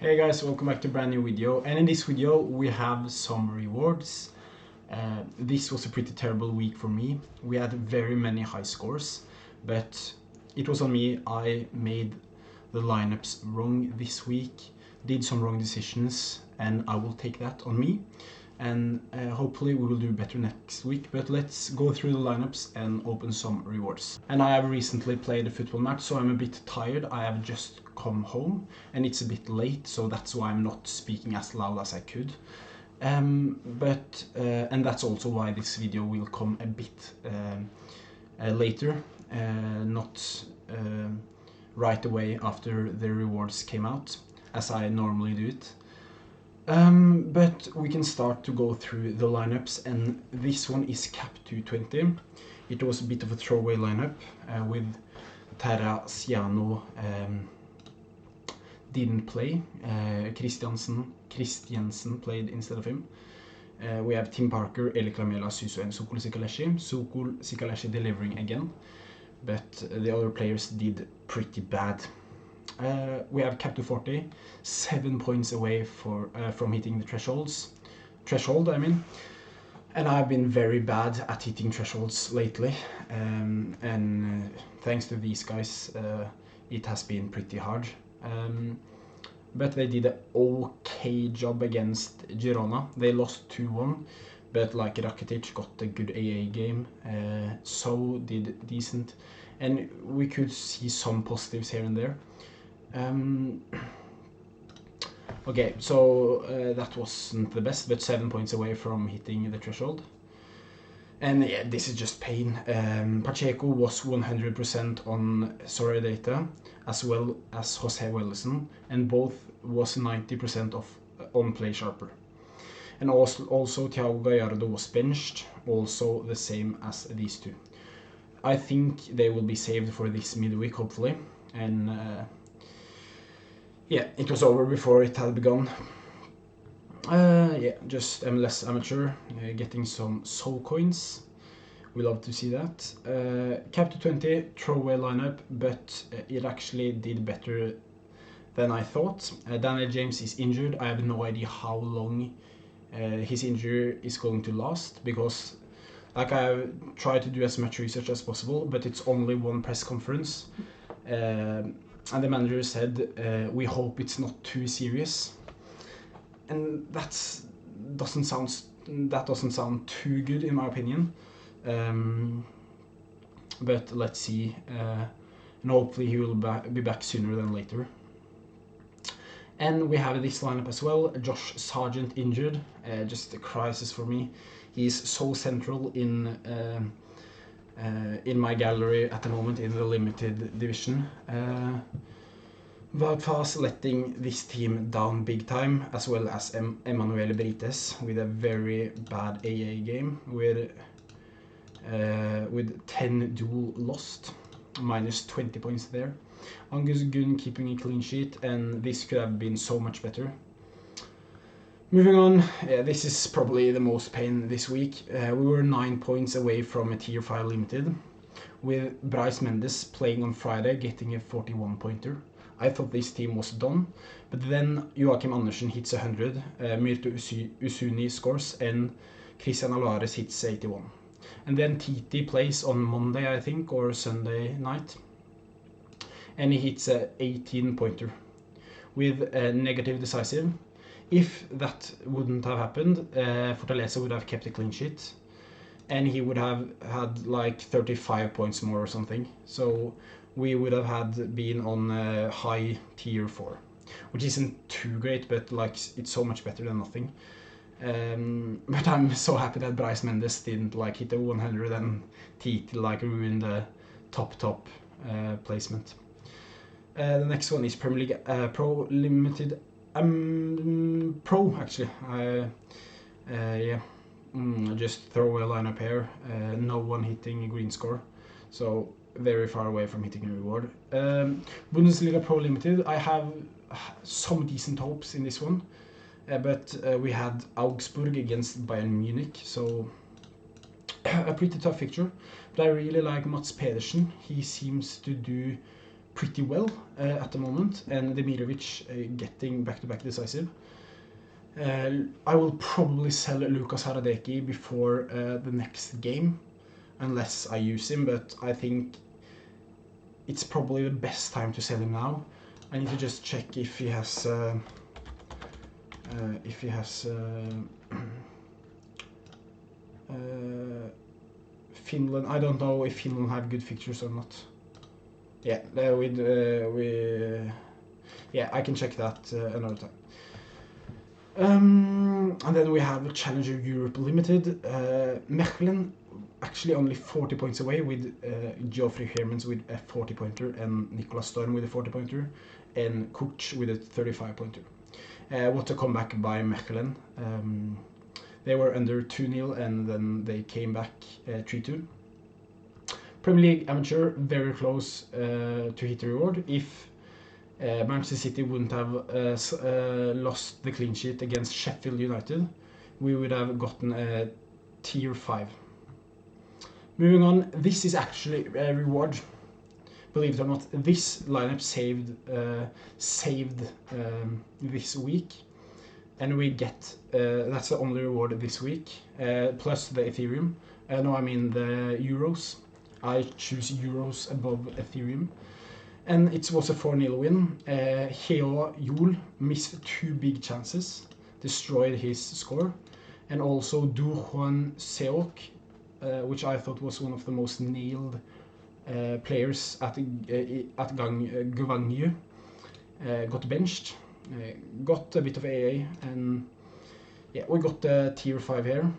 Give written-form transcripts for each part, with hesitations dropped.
Hey guys, welcome back to a brand new video, and in this video we have some rewards. This was a pretty terrible week for me. We had very many high scores, but it was on me. I made the lineups wrong this week, did some wrong decisions, and I will take that on me. And hopefully we will do better next week, but let's go through the lineups and open some rewards. And I have recently played a football match, so I'm a bit tired. I have just come home and it's a bit late, so that's why I'm not speaking as loud as I could. And that's also why this video will come a bit later, not right away after the rewards came out, as I normally do it. But we can start to go through the lineups, and this one is cap 220. It was a bit of a throwaway lineup with Terraciano didn't play. Christiansen played instead of him. We have Tim Parker, Eli Lamela, Suso, and Sokol Sikaleshi. Sokol Sikaleshi delivering again, but the other players did pretty bad. We have cap to 40, 7 points away from hitting the threshold, I mean. And I've been very bad at hitting thresholds lately, and thanks to these guys, it has been pretty hard. But they did an okay job against Girona. They lost 2-1, but like Rakitic got a good AA game, so did decent, and we could see some positives here and there. Okay, so that wasn't the best, but 7 points away from hitting the threshold. And yeah, this is just pain. Pacheco was 100% on Sorare data, as well as Jose Wellison, and both was 90% on Play Sharper. And also Thiago Gallardo was benched, also the same as these two. I think they will be saved for this midweek, hopefully, and yeah, it was over before it had begun. Yeah, just MLS amateur, getting some soul coins. We love to see that. Cap to 20, throwaway lineup, but it actually did better than I thought. Daniel James is injured. I have no idea how long his injury is going to last, because like I tried to do as much research as possible, but it's only one press conference. And the manager said, we hope it's not too serious. And that doesn't sound too good in my opinion. But let's see. And hopefully he will be back sooner than later. And we have this lineup as well. Josh Sargent injured. Just a crisis for me. He's so central in my gallery at the moment in the limited division. Wout Faes letting this team down big time, as well as Emmanuel Brites with a very bad AA game with 10 duel lost, minus 20 points there. Angus Gunn keeping a clean sheet, and this could have been so much better. Moving on, this is probably the most pain this week. We were 9 points away from a tier 5 limited, with Bryce Mendes playing on Friday getting a 41 pointer. I thought this team was done, but then Joachim Andersen hits 100, Myrto Usuni scores, and Christian Alvarez hits 81. And then Titi plays on Monday, I think, or Sunday night, and he hits a 18 pointer with a negative decisive. If that wouldn't have happened, Fortaleza would have kept a clean sheet, and he would have had like 35 points more or something. So we would have been on high tier 4, which isn't too great, but like it's so much better than nothing. But I'm so happy that Bryce Mendes didn't like hit the 100 and Titi like ruin the top placement. The next one is Premier League Pro Limited. Pro actually. Yeah. Just throw a lineup here. No one hitting a green score, so very far away from hitting a reward. Bundesliga Pro Limited. I have some decent hopes in this one, but we had Augsburg against Bayern Munich, so a pretty tough fixture. But I really like Mats Pedersen. He seems to do pretty well at the moment, and Demirovic getting back-to-back decisive. I will probably sell Lucas Hradecki before the next game, unless I use him, but I think it's probably the best time to sell him now. I need to just check if he has Finland. I don't know if Finland have good fixtures or not. Yeah, yeah, I can check that another time. And then we have Challenger Europe Limited. Mechelen actually only 40 points away, with Geoffrey Hermans with a 40-pointer and Nicolas Storm with a 40-pointer and Kuch with a 35-pointer. What a comeback by Mechelen. They were under 2-0 and then they came back 3-2. Premier League Amateur, very close to hit the reward. If Manchester City wouldn't have lost the clean sheet against Sheffield United, we would have gotten a tier 5. Moving on, this is actually a reward. Believe it or not, this lineup saved this week, and we get that's the only reward this week, plus the Ethereum. No, I mean the Euros. I choose Euros above Ethereum. And it was a 4-0 win. Heo Yul missed 2 big chances, destroyed his score. And also Du Juan Seok, which I thought was one of the most nailed players at gw401, got benched, got a bit of AA, and yeah, we got the tier 5 here.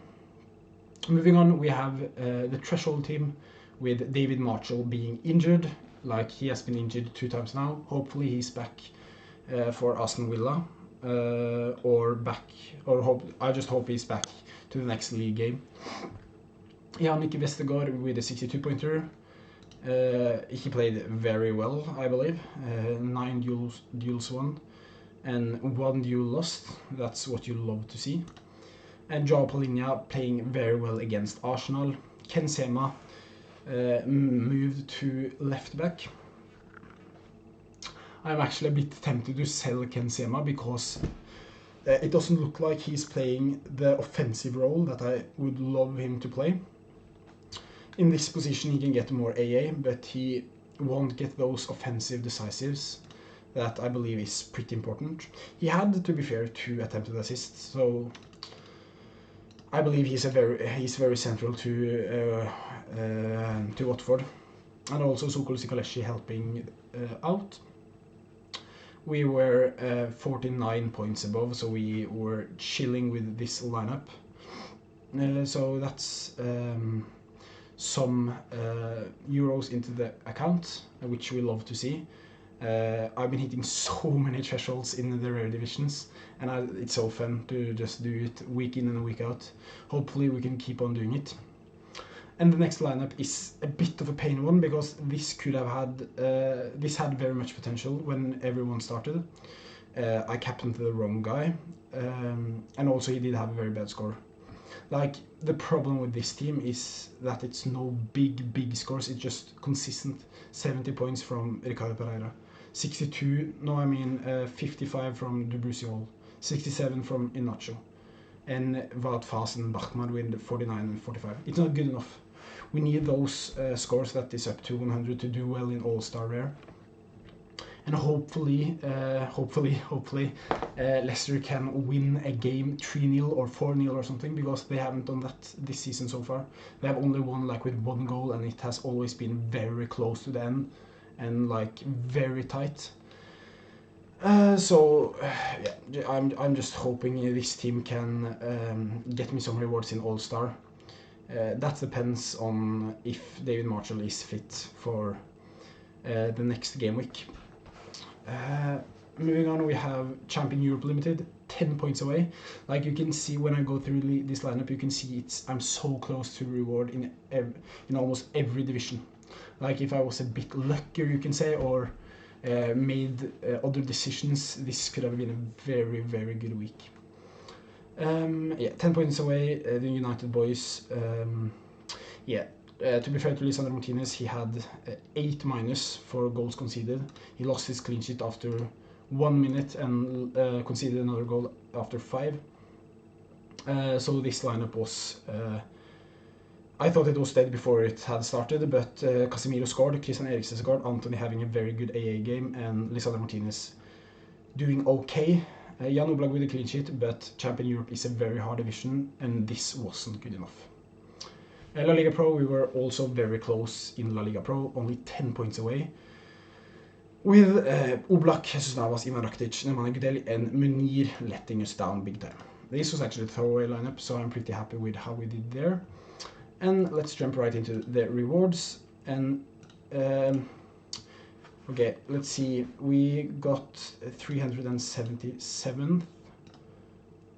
Moving on, we have the threshold team with David Marshall being injured. Like, he has been injured 2 times now. Hopefully he's back for Aston Villa, I just hope he's back to the next league game. Yannick Vestergaard with a 62-pointer. He played very well, I believe. 9 duels won and 1 duel lost. That's what you love to see. And Joao Palinha playing very well against Arsenal. Ken Sema moved to left back. I'm actually a bit tempted to sell Ken Sema because it doesn't look like he's playing the offensive role that I would love him to play. In this position he can get more AA, but he won't get those offensive decisives that I believe is pretty important. He had, to be fair, 2 attempted assists, so I believe he's very central to Watford, and also Sokol Sikaleshi helping out. We were 49 points above, so we were chilling with this lineup. So that's some euros into the account, which we love to see. I've been hitting so many thresholds in the rare divisions, and it's so fun to just do it week in and week out. Hopefully we can keep on doing it. And the next lineup is a bit of a pain one, because this could have had this had very much potential when everyone started. I captained the wrong guy, and also he did have a very bad score. Like, the problem with this team is that it's no big scores, it's just consistent. 70 points from Ricardo Pereira, 62, no I mean 55 from Dubrusciol, 67 from Inacho, and Wout Faes and Bachmann with 49 and 45. It's not good enough. We need those scores that is up to 100 to do well in All-Star Rare. And hopefully Leicester can win a game 3-0 or 4-0 or something, because they haven't done that this season so far. They have only won like with 1 goal, and it has always been very close to the end and like very tight. So yeah, I'm just hoping this team can get me some rewards in All-Star. That depends on if David Marshall is fit for the next game week. Moving on, we have Champion Europe Limited, 10 points away. Like, you can see when I go through this lineup, you can see I'm so close to reward in almost every division. Like, if I was a bit luckier, you can say, or made other decisions, this could have been a very good week. Yeah, 10 points away, the United boys. Yeah, to be fair to Lisandro Martinez, he had 8 minus for goals conceded. He lost his clean sheet after 1 minute and conceded another goal after 5. So this lineup was... I thought it was dead before it had started, but Casemiro scored, Christian Eriksen scored, Anthony having a very good AA game, and Lisandro Martinez doing okay. Jan Oblak with a clean sheet, but Champion Europe is a very hard division, and this wasn't good enough. La Liga Pro, we were also very close in La Liga Pro, only 10 points away, with Oblak, Jesus Navas, Ivan Rakitic, Nemanja Gudel, and Munir letting us down big time. This was actually a throwaway lineup, so I'm pretty happy with how we did there. And let's jump right into the rewards. And okay, let's see. We got 377.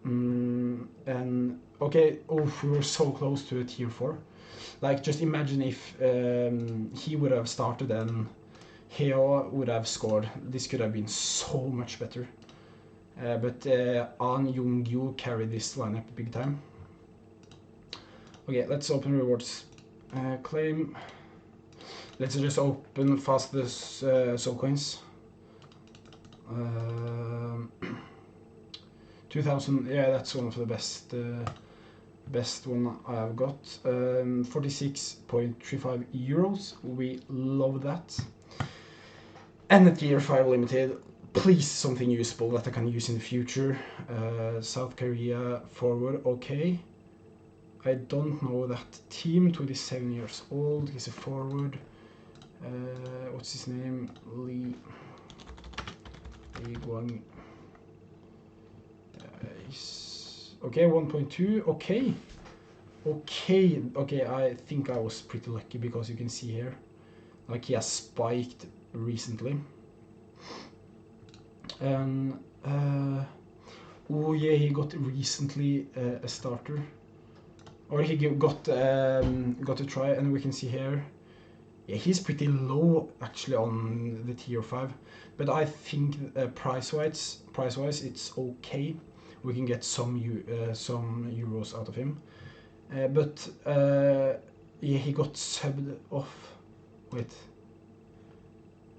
And okay, oh, we were so close to a tier 4. Like, just imagine if he would have started and Heo would have scored. This could have been so much better. But An Jung-gyu carried this lineup big time. Okay, let's open rewards. Claim. Let's just open fast the soul coins. 2000, yeah, that's one of the best one I've got. 46.35 euros. We love that. And a tier 5 limited. Please, something useful that I can use in the future. South Korea forward, okay. I don't know that team, 27 years old, he's a forward. What's his name? Lee Guang. Okay, 1.2, okay. Okay, I think I was pretty lucky because you can see here, like he has spiked recently. And, oh yeah, he got recently a starter. Or he got a try, and we can see here, yeah, he's pretty low actually on the tier 5, but I think price-wise it's okay. We can get some euros out of him, but yeah, he got subbed off. Wait,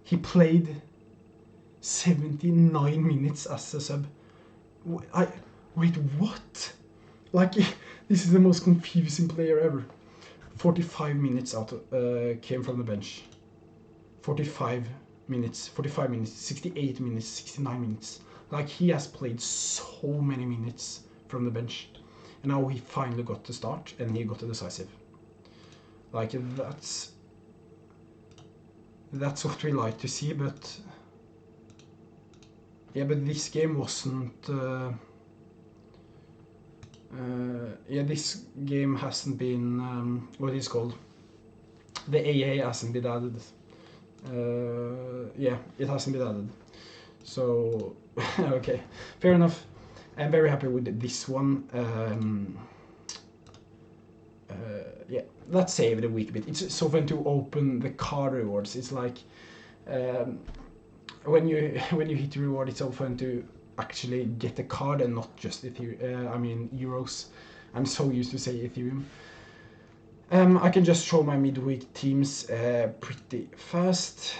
he played 79 minutes as a sub. Wait, what? Like, this is the most confusing player ever. 45 minutes out came from the bench. 45 minutes, 68 minutes, 69 minutes. Like, he has played so many minutes from the bench. And now he finally got to start, and he got a decisive. Like, that's what we like to see, but... yeah, but this game wasn't... yeah, this game hasn't been, what is it called? The AA hasn't been added. Yeah, it hasn't been added. So, okay, fair enough. I'm very happy with this one. Yeah, let's save the week a bit. It's so fun to open the card rewards. It's like, when you hit the reward, it's so fun to actually get a card and not just euros. I'm so used to say Ethereum. I can just show my midweek teams pretty fast.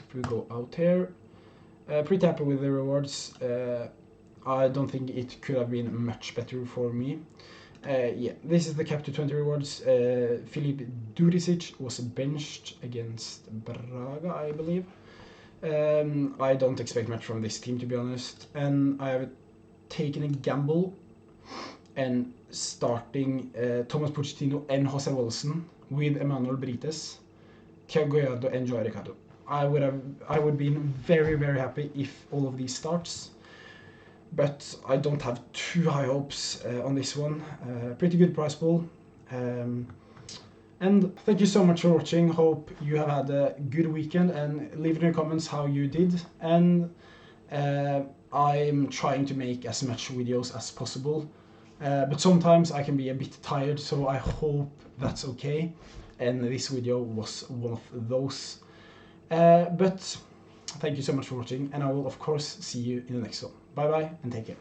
If we go out here, pretty happy with the rewards. I don't think it could have been much better for me. Yeah, this is the Cap to 20 rewards. Filip Duricic was benched against Braga, I believe. I don't expect much from this team, to be honest, and I have taken a gamble and starting Thomas Pochettino and Jose Wilson with Emmanuel Brites, Thiago Gallardo and Joao Ricardo. I would be very, very happy if all of these starts, but I don't have too high hopes on this one. Pretty good price pool. And thank you so much for watching. Hope you have had a good weekend, and leave in the comments how you did. And I'm trying to make as much videos as possible, but sometimes I can be a bit tired, so I hope that's okay. And this video was one of those. But thank you so much for watching, and I will of course see you in the next one. Bye bye and take care.